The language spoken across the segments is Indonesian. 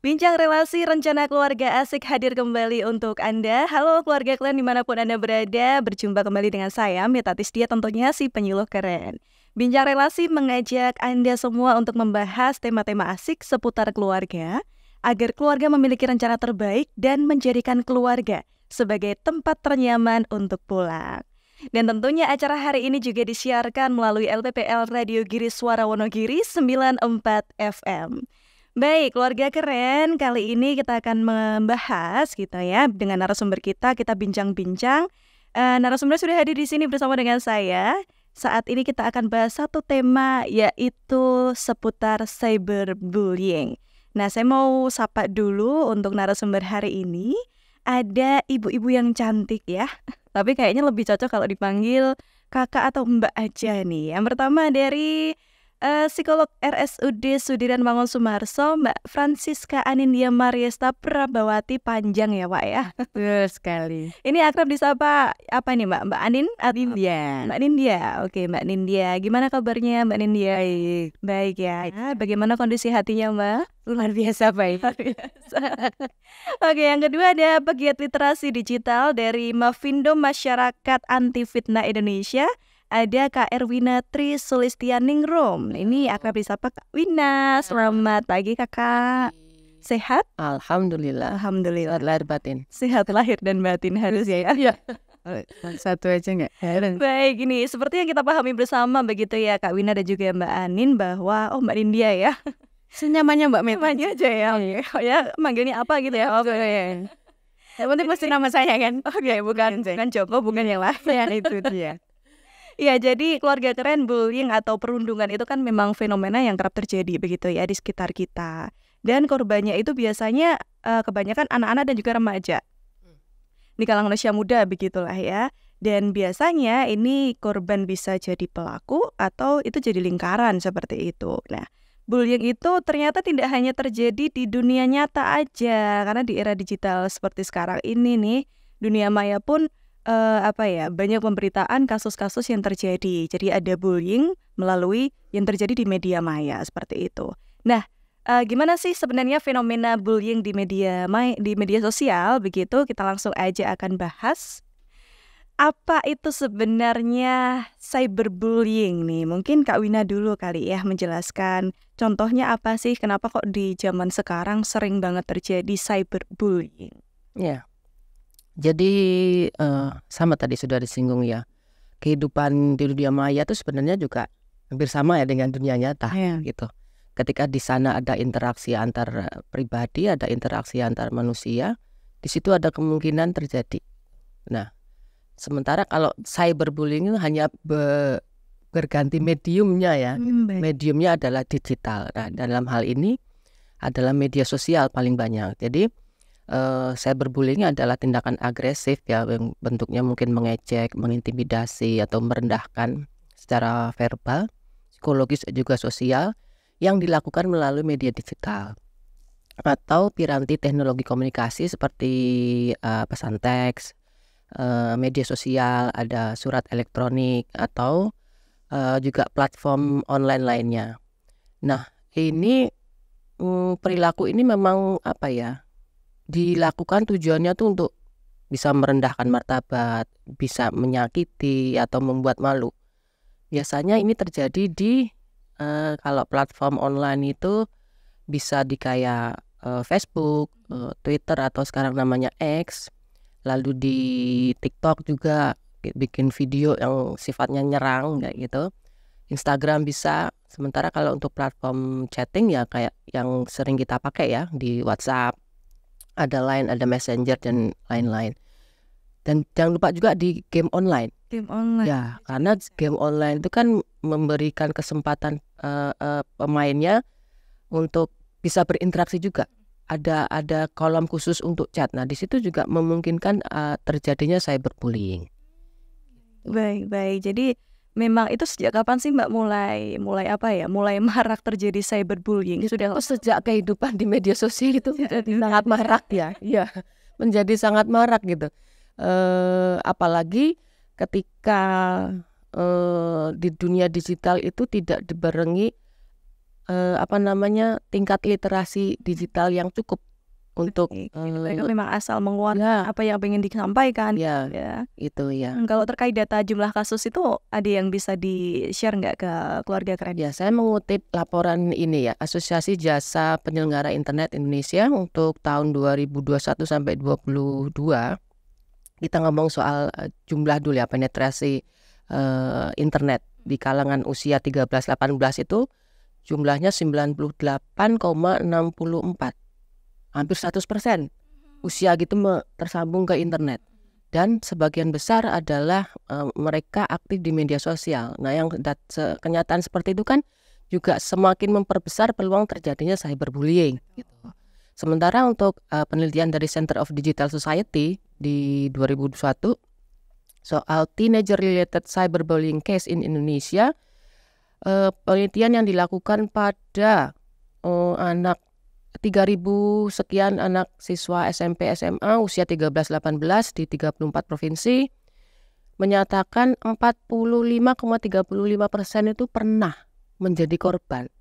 Bincang relasi rencana keluarga asik hadir kembali untuk Anda. Halo keluarga kalian dimanapun Anda berada, berjumpa kembali dengan saya Mita Tistia, tentunya si penyuluh keren. Bincang relasi mengajak Anda semua untuk membahas tema-tema asik seputar keluarga, agar keluarga memiliki rencana terbaik dan menjadikan keluarga sebagai tempat ternyaman untuk pulang. Dan tentunya acara hari ini juga disiarkan melalui LPPL Radio Giri Suara Wonogiri 94 FM. Baik, keluarga keren, kali ini kita akan membahas gitu ya dengan narasumber kita bincang-bincang. Narasumber sudah hadir di sini bersama dengan saya. Saat ini kita akan bahas satu tema, yaitu seputar cyberbullying. Nah, saya mau sapa dulu untuk narasumber hari ini. Ada ibu-ibu yang cantik ya, tapi kayaknya lebih cocok kalau dipanggil kakak atau mbak aja nih. Yang pertama dari psikolog RSUD Sudiran Mangunsumarso, Mbak Francisca Anindya Mariesta Prabawati, panjang ya Pak ya. Betul sekali. Ini akrab disapa apa nih Mbak? Mbak Anindya. Mbak Nindya. Oke, Mbak Nindya. Gimana kabarnya Mbak Nindya? Baik. Baik ya. Bagaimana kondisi hatinya Mbak? Luar biasa baik. Oke, yang kedua ada pegiat literasi digital dari Mafindo Masyarakat Anti Fitnah Indonesia. Ada Kak Erwina Tri Sulistianingrum. Ini akrab disapa Kak Wina. Selamat pagi Kakak. Sehat? Alhamdulillah. Alhamdulillah. Lahir batin. Sehat lahir dan batin harus ya. Iya. Satu aja nggak heran. Baik, ini seperti yang kita pahami bersama begitu ya Kak Wina dan juga Mbak Anin, bahwa Mbak Nindya ya. Senyamannya Mbak Meta. Namanya aja ya. Ya, manggilnya apa gitu ya. Oke. Yang penting pasti nama saya kan. Oke, bukan Joko, bukan yang lain. Ya, itu dia. Ya, jadi keluarga keren, bullying atau perundungan itu kan memang fenomena yang kerap terjadi begitu ya di sekitar kita. Dan korbannya itu biasanya kebanyakan anak-anak dan juga remaja. Di kalangan usia muda begitulah ya. Dan biasanya ini korban bisa jadi pelaku atau itu jadi lingkaran seperti itu. Nah, bullying itu ternyata tidak hanya terjadi di dunia nyata aja, karena di era digital seperti sekarang ini nih, dunia maya pun banyak pemberitaan kasus-kasus yang terjadi. Jadi ada bullying melalui yang terjadi di media maya seperti itu. Nah, gimana sih sebenarnya fenomena bullying di media sosial begitu? Kita langsung aja akan bahas. Apa itu sebenarnya cyberbullying nih? Mungkin Kak Wina dulu kali ya menjelaskan contohnya apa sih, kenapa kok di zaman sekarang sering banget terjadi cyberbullying? Ya. Jadi sama tadi sudah disinggung ya. Kehidupan di dunia maya itu sebenarnya juga hampir sama ya dengan dunia nyata gitu. Ketika di sana ada interaksi antar pribadi, ada interaksi antar manusia, di situ ada kemungkinan terjadi. Nah, sementara kalau cyberbullying itu hanya berganti mediumnya ya. Mediumnya adalah digital. Nah, dalam hal ini adalah media sosial paling banyak. Jadi cyberbullying adalah tindakan agresif ya, yang bentuknya mungkin mengejek, mengintimidasi atau merendahkan secara verbal, psikologis juga sosial, yang dilakukan melalui media digital atau piranti teknologi komunikasi seperti pesan teks, media sosial, ada surat elektronik atau juga platform online lainnya. Nah, ini perilaku ini memang dilakukan tujuannya tuh untuk bisa merendahkan martabat, bisa menyakiti atau membuat malu. Biasanya ini terjadi di kalau platform online itu bisa di kayak Facebook, Twitter atau sekarang namanya X, lalu di TikTok juga bikin video yang sifatnya nyerang kayak gitu. Instagram bisa. Sementara kalau untuk platform chatting ya kayak yang sering kita pakai ya di WhatsApp, ada Line, ada Messenger dan lain-lain. Dan jangan lupa juga di game online. Game online. Ya, karena game online itu kan memberikan kesempatan pemainnya untuk bisa berinteraksi juga. Ada kolom khusus untuk chat. Nah, di situ juga memungkinkan terjadinya cyberbullying. Baik. Jadi memang itu sejak kapan sih Mbak mulai marak terjadi cyberbullying? Sudah sejak kehidupan di media sosial itu menjadi sangat marak ya. Iya, menjadi sangat marak gitu. Apalagi ketika di dunia digital itu tidak dibarengi tingkat literasi digital yang cukup untuk mereka memang asal menguatkan apa yang ingin disampaikan. Ya. Itu ya. Kalau terkait data jumlah kasus itu ada yang bisa di-share nggak ke Keluarga Keren? Ya, saya mengutip laporan ini ya, Asosiasi Jasa Penyelenggara Internet Indonesia untuk tahun 2021 sampai 2022. Kita ngomong soal jumlah dulu ya, penetrasi internet di kalangan usia 13-18 itu jumlahnya 98,64. Hampir 100% usia gitu tersambung ke internet. Dan sebagian besar adalah mereka aktif di media sosial. Nah, yang kenyataan seperti itu kan juga semakin memperbesar peluang terjadinya cyberbullying gitu. Sementara untuk penelitian dari Center of Digital Society di 2021 soal teenager related cyberbullying case in Indonesia, penelitian yang dilakukan pada anak 3.000 sekian anak siswa SMP SMA usia 13-18 di 34 provinsi menyatakan 45,35% itu pernah menjadi korban.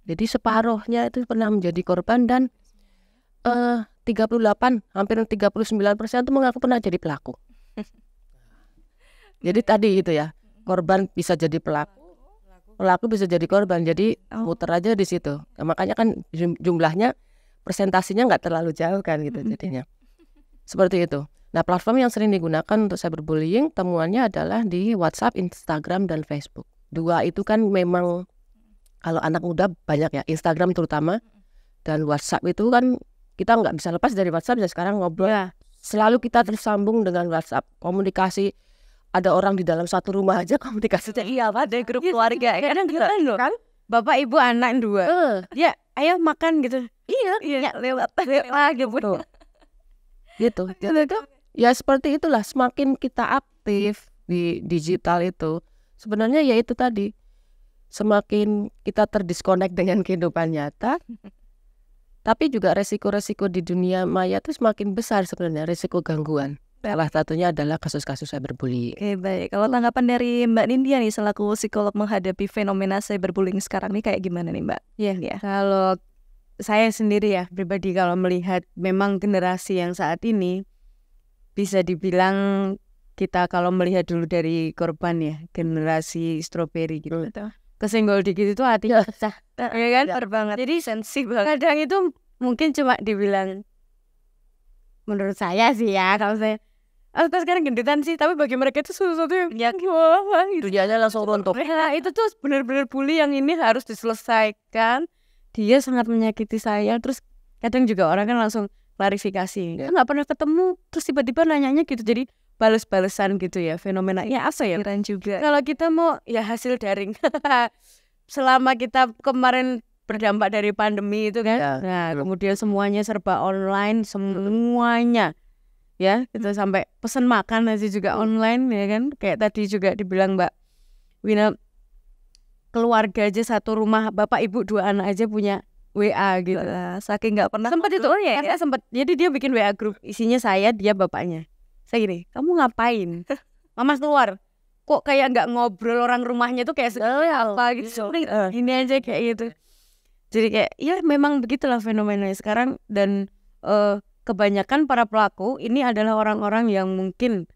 Jadi separuhnya itu pernah menjadi korban dan 38 hampir 39% itu mengaku pernah jadi pelaku. Jadi tadi itu ya, korban bisa jadi pelaku bisa jadi korban, jadi muter aja di situ. Nah, makanya kan jumlahnya presentasinya nggak terlalu jauh kan gitu jadinya. Seperti itu. Nah, platform yang sering digunakan untuk cyberbullying temuannya adalah di WhatsApp, Instagram, dan Facebook. Dua itu kan memang kalau anak muda banyak ya, Instagram terutama, dan WhatsApp itu kan kita nggak bisa lepas dari WhatsApp ya sekarang ngobrol. Selalu kita tersambung dengan WhatsApp, komunikasi. Ada orang di dalam satu rumah aja komunikasinya ada grup keluarga kadang gitu loh kan, bapak ibu anak 2 ya ayo makan gitu, lewat gitu. Ya seperti itulah, semakin kita aktif di digital itu sebenarnya ya itu tadi, semakin kita terdiskonek dengan kehidupan nyata, tapi juga resiko-resiko di dunia maya itu semakin besar sebenarnya, resiko gangguan. Salah satunya adalah kasus-kasus cyberbullying. Oke, baik. Kalau tanggapan dari Mbak Nindya nih selaku psikolog menghadapi fenomena cyberbullying sekarang nih kayak gimana nih Mbak? Ya. Kalau saya sendiri ya pribadi kalau melihat memang generasi yang saat ini bisa dibilang kita kalau melihat dulu dari korban ya, generasi strawberry gitu. Kesenggol dikit itu hatinya pecah. Ya kan? Benar banget. Jadi sensi banget. Kadang itu mungkin cuma dibilang, menurut saya sih ya, kalau saya sekarang gendutan sih, tapi bagi mereka itu sesuatu yang wah gitu. Dunianya langsung runtuh. Nah, itu tuh benar-benar bully yang ini harus diselesaikan. Dia sangat menyakiti saya. Terus kadang juga orang kan langsung klarifikasi. Kan nggak pernah ketemu, terus tiba-tiba nanyanya gitu. Jadi balas-balasan gitu ya, fenomena ya apa ya? Keren juga. Kalau kita mau ya hasil daring. Selama kita kemarin berdampak dari pandemi itu kan. Nah, kemudian semuanya serba online, semuanya. Ya, kita sampai pesan makan aja juga online ya kan. Kayak tadi juga dibilang Mbak Wina, keluarga aja satu rumah, bapak ibu 2 anak aja punya WA gitu. Saking nggak pernah sempat itu ya sempat. Jadi dia bikin WA grup, isinya saya, dia, bapaknya. Saya gini, kamu ngapain? Mama keluar. Kok kayak nggak ngobrol, orang rumahnya tuh kayak apa gitu. Ini aja kayak gitu. Jadi kayak ya memang begitulah fenomenanya sekarang. Dan kebanyakan para pelaku ini adalah orang-orang yang mungkin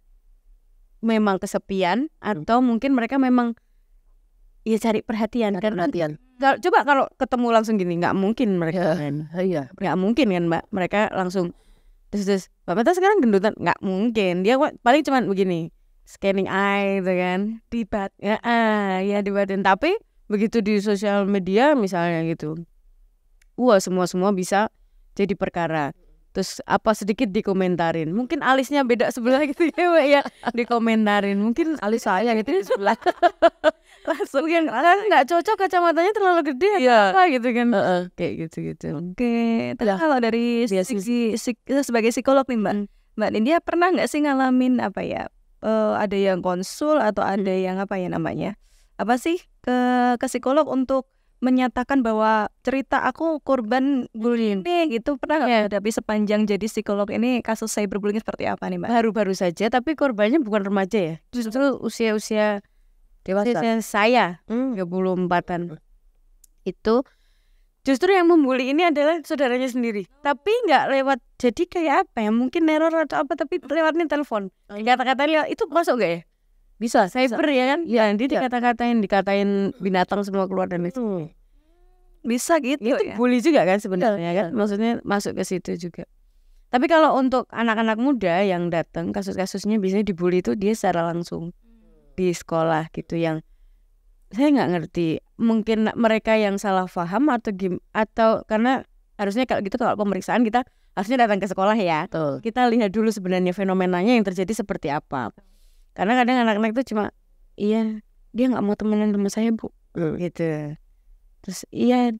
memang kesepian atau mungkin mereka memang ya cari perhatian kan. Coba kalau ketemu langsung gini nggak mungkin mereka nggak mungkin kan Mbak, mereka langsung terus Bapak tuh sekarang gendutan, nggak mungkin. Dia paling cuma begini, scanning eye gitu kan, dibat ya dibatin. Tapi begitu di sosial media misalnya gitu, wah semua bisa jadi perkara. Terus apa sedikit dikomentarin, mungkin alisnya beda sebelah gitu ya Mbak ya, dikomentarin mungkin alis saya gitu di sebelah. Langsung kan nggak cocok, kacamatanya terlalu gede apa gitu kan, kayak gitu. Oke, tapi kalau dari sebagai psikolog nih Mbak Nindya pernah nggak sih ngalamin apa ya, ada yang konsul atau ada yang apa ya namanya, apa sih ke psikolog untuk menyatakan bahwa cerita aku korban bullying gitu, pernah nggak hadapi sepanjang jadi psikolog ini kasus cyberbullying seperti apa nih Mbak? Baru-baru saja, tapi korbannya bukan remaja ya, justru usia-usia Dewasa. Saya 34-an. Itu justru yang membuli ini adalah saudaranya sendiri. Tapi nggak lewat, jadi kayak apa ya? Mungkin neror atau apa, tapi lewatnya telepon. Kata-kata itu masuk gak ya? Bisa. Cyber ya kan? Ya, dia dikatain binatang semua keluar dan itu. Bisa gitu Itu ya. bully juga kan sebenarnya kan? Maksudnya masuk ke situ juga. Tapi kalau untuk anak-anak muda yang datang, kasus-kasusnya biasanya dibully itu dia secara langsung di sekolah gitu, yang saya nggak ngerti, mungkin mereka yang salah paham atau karena harusnya kalau gitu, kalau pemeriksaan kita harusnya datang ke sekolah ya. Betul. Kita lihat dulu sebenarnya fenomenanya yang terjadi seperti apa. Karena kadang anak-anak itu cuma iya dia nggak mau temenan sama saya bu, gitu. Terus iya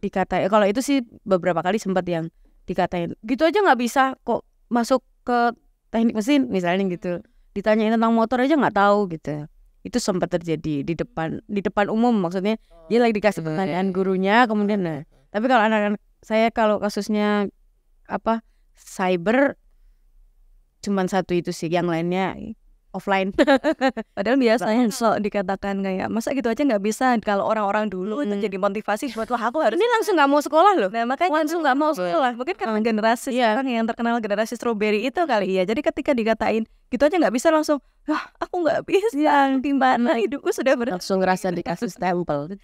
dikatain, kalau itu sih beberapa kali sempat yang dikatain gitu aja nggak bisa kok masuk ke teknik mesin misalnya gitu, ditanyain tentang motor aja nggak tahu gitu. Itu sempat terjadi di depan umum, maksudnya dia lagi dikasih pertanyaan gurunya kemudian tapi kalau anak-anak saya, kalau kasusnya apa cyber cuman satu itu sih, yang lainnya offline. Padahal biasanya dikatakan kayak masa gitu aja nggak bisa. Kalau orang-orang dulu itu jadi motivasi buat wah aku harus. Ini langsung nggak mau sekolah loh. Nah makanya langsung nggak mau sekolah. Mungkin karena generasi sekarang yang terkenal generasi strawberry itu kali ya. Jadi ketika dikatain gitu aja nggak bisa, langsung aku nggak bisa, gimana hidupku sudah langsung ngerasa dikasih stempel.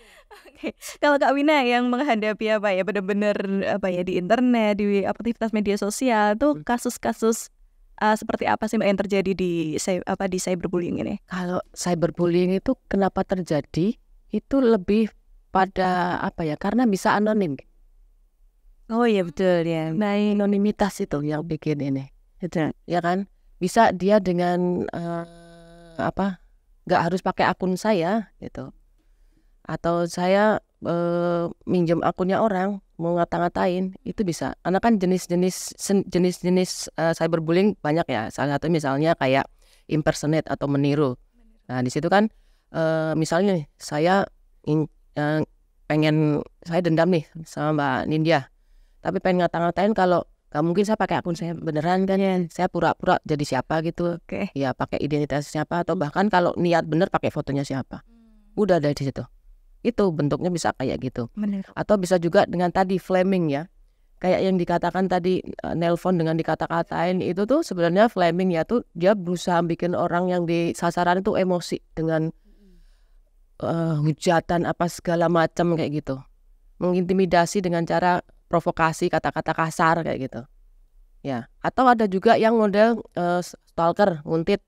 Oke. Kalau Kak Wina yang menghadapi apa ya, benar-benar apa ya, di internet, di aktivitas media sosial tuh kasus-kasus seperti apa sih Mbak yang terjadi di cyberbullying ini? Kalau cyberbullying itu kenapa terjadi? Itu lebih pada apa ya? Karena bisa anonim. Oh iya betul ya. Nah, anonimitas itu yang bikin ini. Betul. Ya kan? Bisa dia dengan nggak harus pakai akun saya gitu. Atau saya minjem akunnya orang, mau ngata-ngatain, itu bisa. Karena kan jenis-jenis cyberbullying banyak ya. Salah satu misalnya kayak impersonate atau meniru. Nah di situ kan misalnya nih, saya pengen, saya dendam nih sama Mbak Nindya, tapi pengen ngata-ngatain kalau gak mungkin saya pakai akun saya beneran kan ya, saya pura-pura jadi siapa gitu. Ya pakai identitas siapa, atau bahkan kalau niat bener pakai fotonya siapa. Udah dari situ. Itu bentuknya bisa kayak gitu. Bener. Atau bisa juga dengan tadi flaming ya, kayak yang dikatakan tadi, nelpon dengan dikata-katain, itu tuh sebenarnya flaming ya, tuh dia berusaha bikin orang yang di sasaran itu emosi dengan hujatan apa segala macam kayak gitu, mengintimidasi dengan cara provokasi, kata-kata kasar kayak gitu ya. Atau ada juga yang model stalker, nguntit.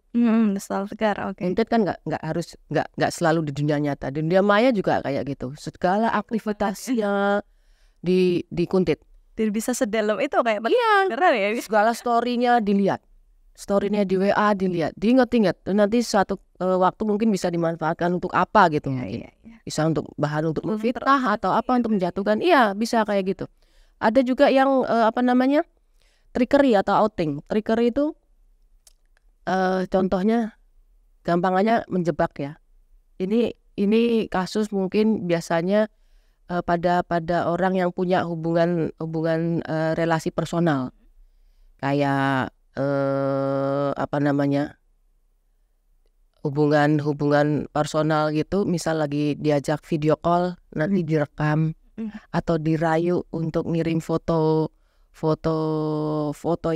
Stalker, oke. Nguntit kan nggak selalu di dunia nyata, di dunia maya juga kayak gitu, segala aktivitasnya dikuntit. Bisa sedalam itu kayak beneran ya, segala story-nya dilihat, story-nya di WA dilihat, diinget-inget, nanti suatu waktu mungkin bisa dimanfaatkan untuk apa gitu. Bisa untuk bahan untuk memfitnah atau apa, untuk menjatuhkan, iya bisa kayak gitu. Ada juga yang trickery atau outing. Trickery itu contohnya gampangannya menjebak ya. Ini kasus mungkin biasanya pada orang yang punya hubungan relasi personal, kayak hubungan personal gitu. Misal lagi diajak video call, nanti direkam atau dirayu untuk ngirim foto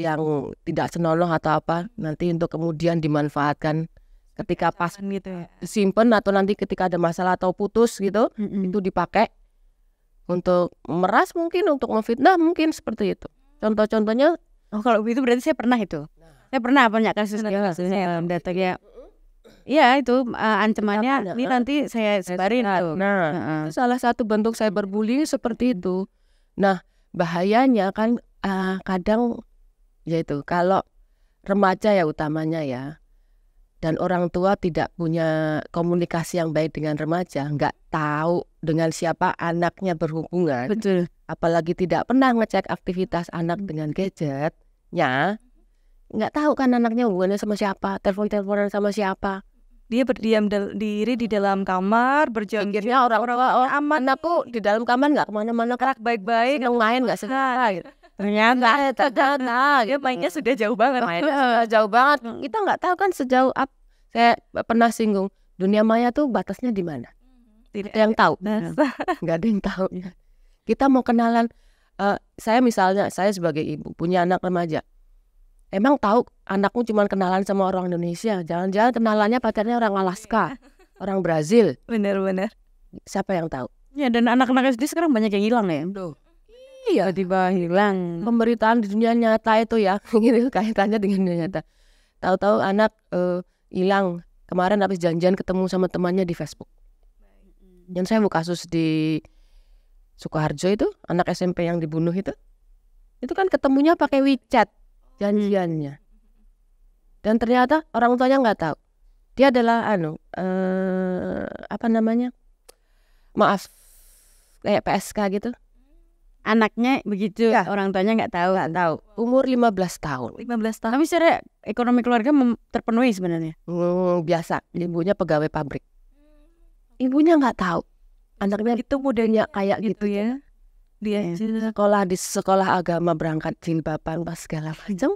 yang tidak senonoh atau apa, nanti untuk kemudian dimanfaatkan ketika pas gitu ya, disimpan, atau nanti ketika ada masalah atau putus gitu, itu dipakai untuk memeras, mungkin untuk memfitnah, mungkin seperti itu. Contoh-contohnya. Kalau itu berarti saya pernah itu. Saya pernah banyak kasusnya data ya. Iya itu ancamannya ini nanti saya sebarin tuh. Nah, itu salah satu bentuk cyberbullying seperti itu. Nah, bahayanya kan kadang yaitu kalau remaja ya utamanya ya, dan orang tua tidak punya komunikasi yang baik dengan remaja, nggak tahu dengan siapa anaknya berhubungan. Betul. Apalagi tidak pernah ngecek aktivitas anak dengan gadgetnya, nggak tahu kan anaknya hubungannya sama siapa, telepon-teleponan sama siapa. Dia berdiam diri di dalam kamar, berjam-jamnya orang-orang aman. Anakku di dalam kamar nggak kemana-mana, kerak baik-baik, main nggak selesai gitu. Ternyata dia mainnya sudah jauh banget. Jauh banget. Kita nggak tahu kan sejauh apa. Saya pernah singgung, Dunia maya tuh batasnya di mana? Tidak ada yang tahu. Nggak ada yang tahu. Kita mau kenalan, saya misalnya, saya sebagai ibu punya anak remaja, emang tahu anakmu cuma kenalan sama orang Indonesia, jangan-jangan kenalannya pacarnya orang Alaska, orang Brazil. Benar-benar. Siapa yang tahu? Ya, dan anak-anak SD sekarang banyak yang hilang ya. Iya, tiba hilang. Pemberitaan di dunia nyata itu ya, gitu kaitannya dengan dunia nyata. Tahu-tahu anak hilang, kemarin habis janjian ketemu sama temannya di Facebook. Dan saya mau kasus di Sukoharjo itu, anak SMP yang dibunuh itu kan ketemunya pakai WeChat janjiannya. Dan ternyata orang tuanya nggak tahu. Dia adalah maaf, kayak PSK gitu. Anaknya begitu, Ya. orang tuanya nggak tahu. Umur 15 tahun. 15 tahun. Tapi secara ekonomi keluarga terpenuhi sebenarnya. Biasa, ibunya pegawai pabrik. Ibunya nggak tahu. Anaknya Itu mudanya kayak gitu ya. Dia sekolah di sekolah agama, berangkat jilbaban pas segala macam.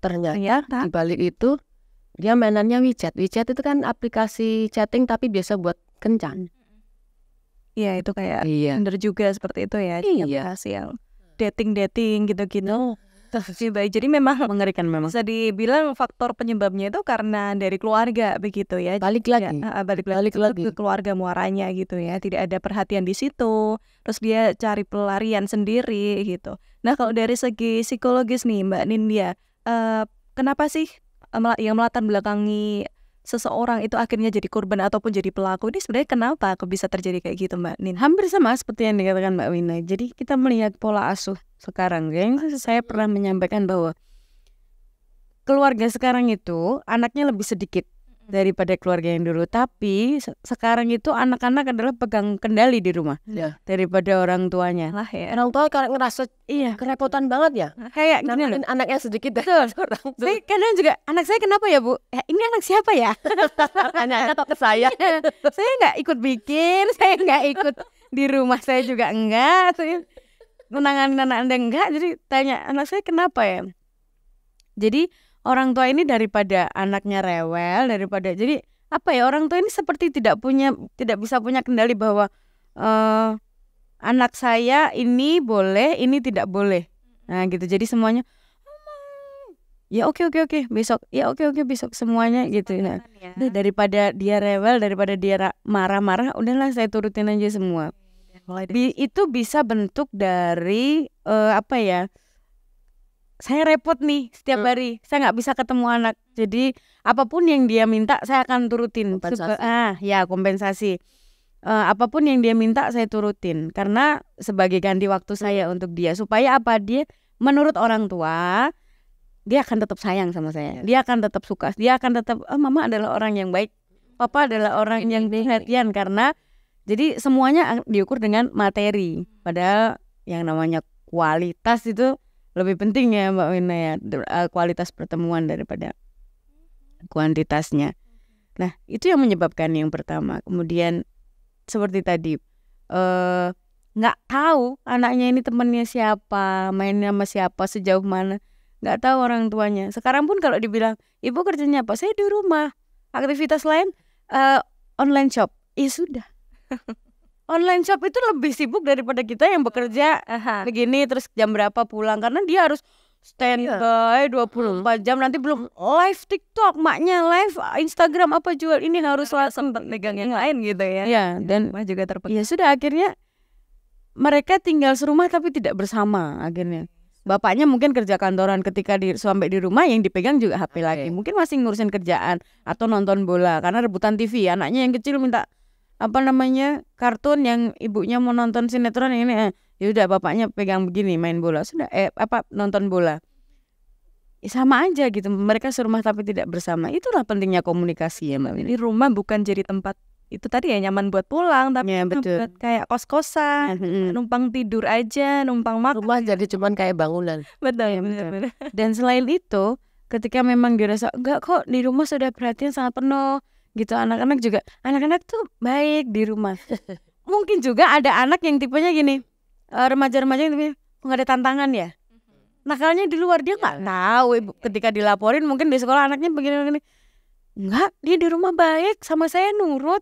Ternyata di balik itu dia mainannya WeChat. WeChat itu kan aplikasi chatting tapi biasa buat kencan. Iya, itu kayak Iya. Tinder juga seperti itu ya. Iya. Aplikasi yang dating gitu-gitu. Baik, jadi memang Mengerikan memang. bisa dibilang faktor penyebabnya itu karena dari keluarga begitu ya. Balik lagi. Balik Balik lagi lagi. ke keluarga muaranya gitu ya. Tidak ada perhatian di situ. Terus dia cari pelarian sendiri gitu. Nah, kalau dari segi psikologis nih Mbak Nindya, kenapa sih yang melatar belakangi seseorang itu akhirnya jadi korban ataupun jadi pelaku? Ini sebenarnya kenapa kok bisa terjadi kayak gitu Mbak Nin? Hampir sama seperti yang dikatakan Mbak Wina. Jadi kita melihat pola asuh sekarang. Yang saya pernah menyampaikan bahwa keluarga sekarang itu anaknya lebih sedikit daripada keluarga yang dulu. Tapi sekarang itu anak-anak adalah pegang kendali di rumah daripada orang tuanya. Lah ya. Orang tua kayak ngerasa kerepotan banget ya. Kayak gini loh. Namain anaknya sedikit dari orang tua. Saya kadang juga, anak saya kenapa ya Bu? Ini anak siapa ya? Anaknya atau ke saya. Saya nggak ikut bikin, saya nggak ikut di rumah saya juga enggak. Saya menangani anak Anda enggak. Jadi tanya anak saya kenapa ya? Jadi orang tua ini daripada anaknya rewel, jadi apa ya, orang tua ini seperti tidak bisa punya kendali bahwa anak saya ini boleh, ini tidak boleh. Nah gitu. Jadi semuanya ya oke besok, ya oke besok, semuanya gitu. Nah, daripada dia rewel, daripada dia marah-marah, udahlah saya turutin aja semua. Itu bisa bentuk dari saya repot nih setiap hari, saya nggak bisa ketemu anak, jadi apapun yang dia minta saya akan turutin. Kompensasi. Apapun yang dia minta saya turutin, karena sebagai ganti waktu saya untuk dia, supaya dia menurut orang tua dia akan tetap sayang sama saya, dia akan tetap suka, dia akan tetap mama adalah orang yang baik, papa adalah orang yang perhatian. Karena jadi semuanya diukur dengan materi, padahal yang namanya kualitas itu lebih penting ya Mbak Wina ya, kualitas pertemuan daripada kuantitasnya. Nah itu yang menyebabkan yang pertama. Kemudian seperti tadi nggak tahu anaknya ini temannya siapa, mainnya sama siapa, sejauh mana, nggak tahu orang tuanya. Sekarang pun kalau dibilang ibu kerjanya apa, saya di rumah, aktivitas lain online shop, sudah. Online shop itu lebih sibuk daripada kita yang bekerja begini terus jam berapa pulang, karena dia harus standby 24 jam, nanti belum live TikTok, maknya live Instagram apa jual, ini harus sempat megang yang lain gitu ya. Ya, dan juga terpegang. Ya sudah, akhirnya mereka tinggal serumah tapi tidak bersama. Akhirnya bapaknya mungkin kerja kantoran, ketika sampai di rumah yang dipegang juga HP lagi, mungkin masih ngurusin kerjaan atau nonton bola karena rebutan TV. Anaknya yang kecil minta kartun, yang ibunya mau nonton sinetron yang ini, ya udah bapaknya pegang begini main bola, sudah nonton bola. Sama aja gitu, mereka serumah tapi tidak bersama. Itulah pentingnya komunikasi ya Mbak. Jadi rumah bukan jadi tempat itu tadi ya, nyaman buat pulang, tapi ya, betul. Buat kayak kos-kosan, numpang tidur aja, numpang makan. Rumah jadi cuman kayak bangunan. Betul ya, benar. Dan selain itu, ketika memang dirasa enggak kok di rumah sudah perhatian sangat penuh gitu, anak-anak tuh baik di rumah. Mungkin juga ada anak yang tipenya gini, remaja-remaja yang tipenya nggak ada tantangan ya, nakalnya di luar, dia nggak tahu. Ketika dilaporin mungkin di sekolah anaknya begini, enggak, dia di rumah baik sama saya, nurut,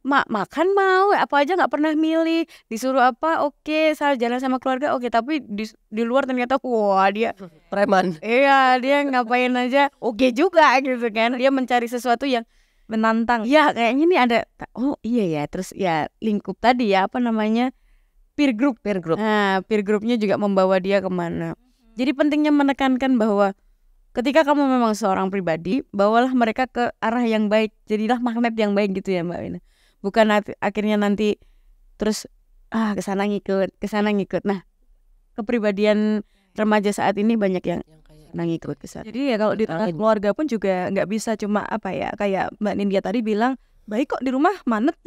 makan mau, apa aja nggak pernah milih, disuruh apa oke, saya jalan sama keluarga oke, tapi di luar ternyata wah dia preman. Iya, dia ngapain aja oke juga gitu kan, dia mencari sesuatu yang menantang. Ya kayaknya nih ada, oh iya ya, terus ya lingkup tadi ya, apa namanya, peer group. Nah, peer groupnya juga membawa dia kemana. Jadi pentingnya menekankan bahwa ketika kamu memang seorang pribadi, bawalah mereka ke arah yang baik, jadilah magnet yang baik gitu ya Mbak Wina. Bukan akhirnya nanti terus kesana ngikut. Nah, kepribadian remaja saat ini banyak yang ngikut kesana. Jadi ya kalau di tengah keluarga pun juga nggak bisa cuma apa ya, kayak Mbak Nindya tadi bilang baik kok di rumah, manet.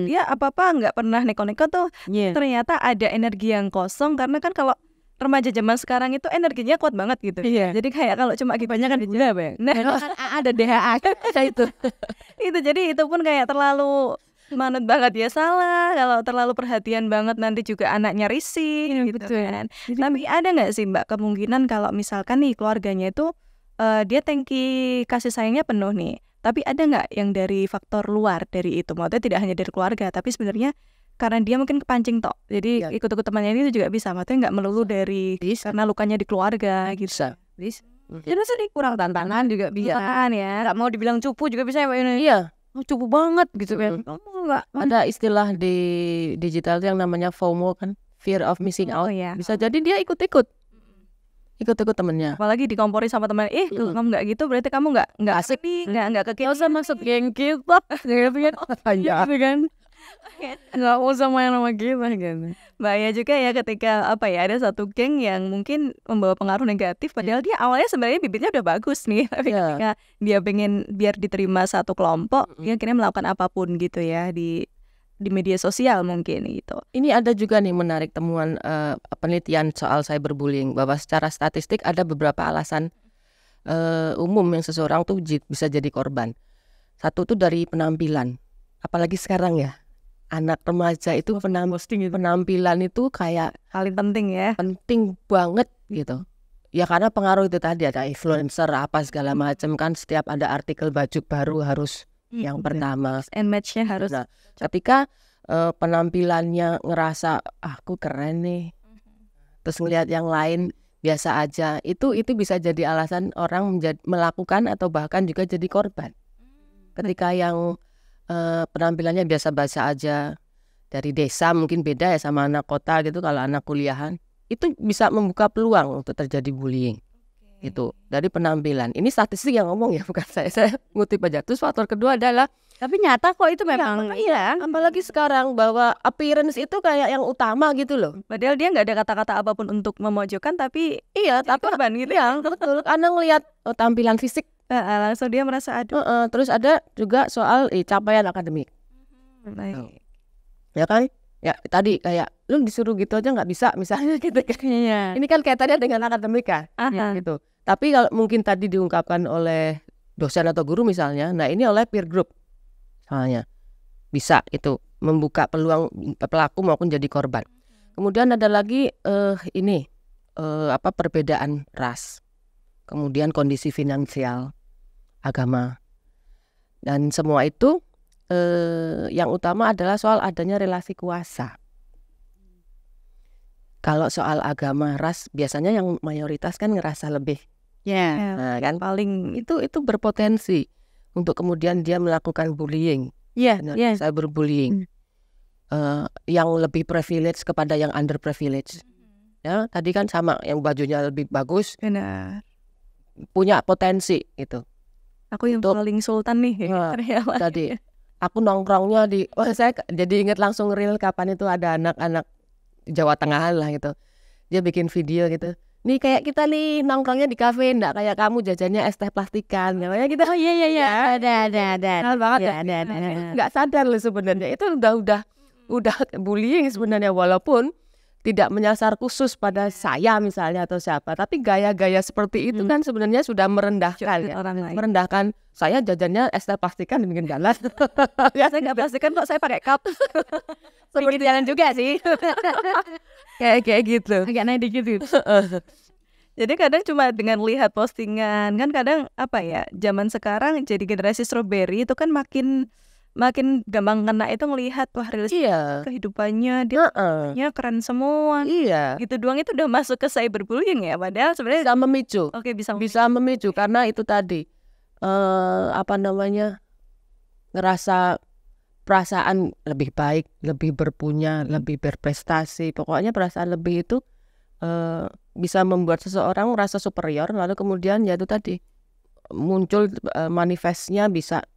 Dia apa-apa nggak pernah neko-neko tuh. Ternyata ada energi yang kosong, karena kan kalau remaja zaman sekarang itu energinya kuat banget gitu. Jadi kayak kalau cuma banyak kan gula Bang. Nah, ada DHA itu. Itu jadi itu pun kayak terlalu manut banget ya, salah kalau terlalu perhatian banget, nanti juga anaknya risih gitu kan. Tapi ada nggak sih Mbak kemungkinan kalau misalkan nih keluarganya itu dia tangki kasih sayangnya penuh nih, tapi ada nggak yang dari faktor luar dari itu, maksudnya tidak hanya dari keluarga, tapi sebenarnya karena dia mungkin kepancing tok, jadi ikut-ikut temannya itu juga bisa, maksudnya nggak melulu dari karena lukanya di keluarga gitu. Bisa. Jadi sedih kurang tantangan juga bisa ya, nggak mau dibilang cupu juga bisa ya Mbak Yuna. Iya, cupu banget gitu kan. Ada istilah di digital yang namanya FOMO kan, fear of missing out. Bisa jadi dia ikut-ikut temennya. Apalagi dikompori sama teman, kalau kamu nggak gitu berarti kamu nggak asik nih, nggak kekit. Nggak usah masuk geng kita, gitu kan. Nggak usah main sama kita gitu. Bahaya juga ya ketika ada satu geng yang mungkin membawa pengaruh negatif, padahal dia awalnya sebenarnya bibitnya udah bagus nih, tapi ketika dia pengen biar diterima satu kelompok, dia akhirnya melakukan apapun gitu ya di media sosial mungkin gitu. Ini ada juga nih menarik temuan penelitian soal cyberbullying, bahwa secara statistik ada beberapa alasan umum yang seseorang tuh bisa jadi korban. Satu tuh dari penampilan, apalagi sekarang ya. Anak remaja itu penampilan itu kayak paling penting ya, penting banget gitu ya, karena pengaruh itu tadi, ada influencer apa segala macam kan, setiap ada artikel baju baru harus yang pertama and match-nya harus. Nah, ketika penampilannya ngerasa aku keren nih, terus ngelihat yang lain biasa aja, itu bisa jadi alasan orang melakukan atau bahkan juga jadi korban. Ketika yang penampilannya biasa-biasa aja, dari desa mungkin beda ya sama anak kota gitu, kalau anak kuliahan itu bisa membuka peluang untuk terjadi bullying. Itu dari penampilan. Ini statistik yang ngomong ya, bukan saya ngutip aja. Terus faktor kedua adalah, tapi nyata kok itu memang apalagi sekarang bahwa appearance itu kayak yang utama gitu loh. Padahal dia nggak ada kata-kata apapun untuk memojokkan, tapi tapi korban gitu ya. Betul. Karena ngelihat tampilan fisik, langsung dia merasa aduh. Terus ada juga soal capaian akademik. Baik. Ya kan? Ya tadi kayak lu disuruh gitu aja nggak bisa misalnya gitu kan. Ini kan kayak tadi dengan akademik kan, gitu. Tapi kalau mungkin tadi diungkapkan oleh dosen atau guru misalnya, nah ini oleh peer group soalnya bisa itu membuka peluang pelaku maupun jadi korban. Kemudian ada lagi perbedaan ras, kemudian kondisi finansial, agama, dan semua itu yang utama adalah soal adanya relasi kuasa. Kalau soal agama, ras, biasanya yang mayoritas kan ngerasa lebih, nah, kan paling itu berpotensi untuk kemudian dia melakukan bullying, cyberbullying, yang lebih privilege kepada yang underprivileged. Ya, tadi kan sama, yang bajunya lebih bagus, punya potensi itu. Aku yang paling sultan nih. Tadi aku nongkrongnya saya jadi ingat langsung reel kapan itu ada anak-anak Jawa Tengah lah gitu, dia bikin video gitu, nih kayak kita nih nongkrongnya di kafe, nggak kayak kamu jajannya es teh plastikan, namanya gitu. Ada banget ya, ada. Nggak sadar loh sebenarnya itu udah bullying sebenarnya, walaupun tidak menyasar khusus pada saya misalnya atau siapa, tapi gaya-gaya seperti itu kan sebenarnya sudah merendahkan orang lain. Merendahkan, saya jajannya es teh plastikan di pinggir jalan. Ya saya nggak plastikan kok, saya pakai cup. Seperti jalan juga sih. kayak gitu. Agak naik dikit gitu. Jadi kadang cuma dengan lihat postingan kan kadang apa ya, zaman sekarang jadi generasi strawberry itu kan makin gampang kena itu ngelihat wah realistis kehidupannya dia keren semua. Iya. Gitu doang itu udah masuk ke cyberbullying ya, padahal sebenarnya Bisa memicu. Oke, bisa memicu karena itu tadi ngerasa perasaan lebih baik, lebih berpunya, lebih berprestasi. Pokoknya perasaan lebih itu bisa membuat seseorang merasa superior, lalu kemudian ya itu tadi muncul manifestnya bisa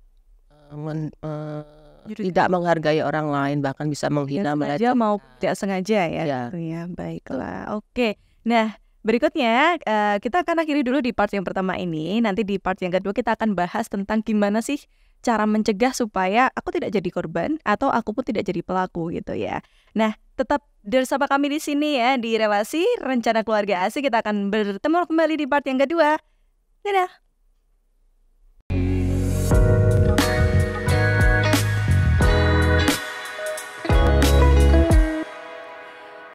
tidak menghargai orang lain, bahkan bisa menghina mereka mau tidak sengaja ya. Gitu ya. Baiklah. Oke. Nah, berikutnya kita akan akhiri dulu di part yang pertama ini. Nanti di part yang kedua kita akan bahas tentang gimana sih cara mencegah supaya aku tidak jadi korban atau aku pun tidak jadi pelaku gitu ya. Nah, tetap bersama kami di sini ya di Relasi Rencana Keluarga Asik. Kita akan bertemu kembali di part yang kedua. Dadah.